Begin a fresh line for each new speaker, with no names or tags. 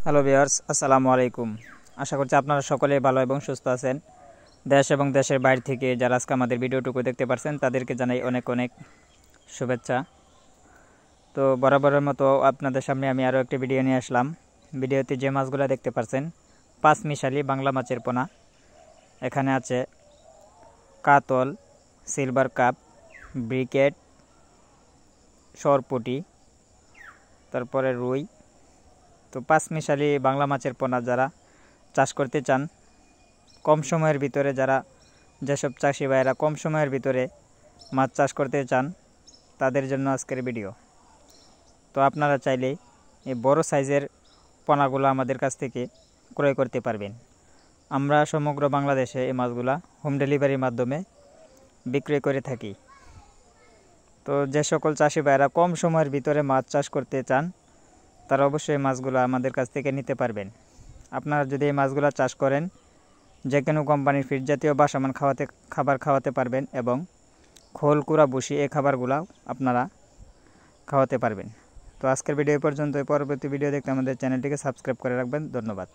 Hello viewers, আসসালামু আলাইকুম। আশা করছি আপনারা সকলেই ভালো এবং সুস্থ আছেন। দেশ এবং দেশের বাইরে থেকে যারা আজকে আমাদের ভিডিওটুকু দেখতে পারছেন তাদেরকে জানাই অনেক অনেক শুভেচ্ছা। তো বরাবরের মতো আপনাদের সামনে আমি আরও একটি ভিডিও নিয়ে আসলাম। ভিডিওতে যে মাছগুলো দেখতে পারছেন পাঁচমিশালি বাংলা মাছের পোনা। এখানে আছে কাতল, সিলভার কাপ, ব্রিকেট, সরপুঁটি, তারপরে রুই। তো পাঁচমিশালি বাংলা মাছের পোনা যারা চাষ করতে চান কম সময়ের ভিতরে, যেসব চাষি ভাইয়েরা কম সময়ের ভিতরে মাছ চাষ করতে চান তাদের জন্য আজকের ভিডিও। তো আপনারা চাইলে এই বড় সাইজের পোনাগুলো আমাদের কাছ থেকে ক্রয় করতে পারবেন। আমরা সমগ্র বাংলাদেশে এই মাছগুলা হোম ডেলিভারির মাধ্যমে বিক্রয় করে থাকি। তো যে সকল চাষি ভাইয়েরা কম সময়ের ভিতরে মাছ চাষ করতে চান তারা অবশ্যই মাছগুলো আমাদের কাছ থেকে নিতে পারবেন। আপনারা যদি এই মাছগুলো চাষ করেন যে কোনো কোম্পানির ফিড জাতীয় বাসমান খাবার খাওয়াতে পারবেন এবং খোল কুড়া বসি এই খাবারগুলো আপনারা খাওয়াতে পারবেন। তো আজকের ভিডিও পর্যন্ত, পরবর্তী ভিডিও দেখতে আমাদের চ্যানেলটিকে সাবস্ক্রাইব করে রাখবেন। ধন্যবাদ।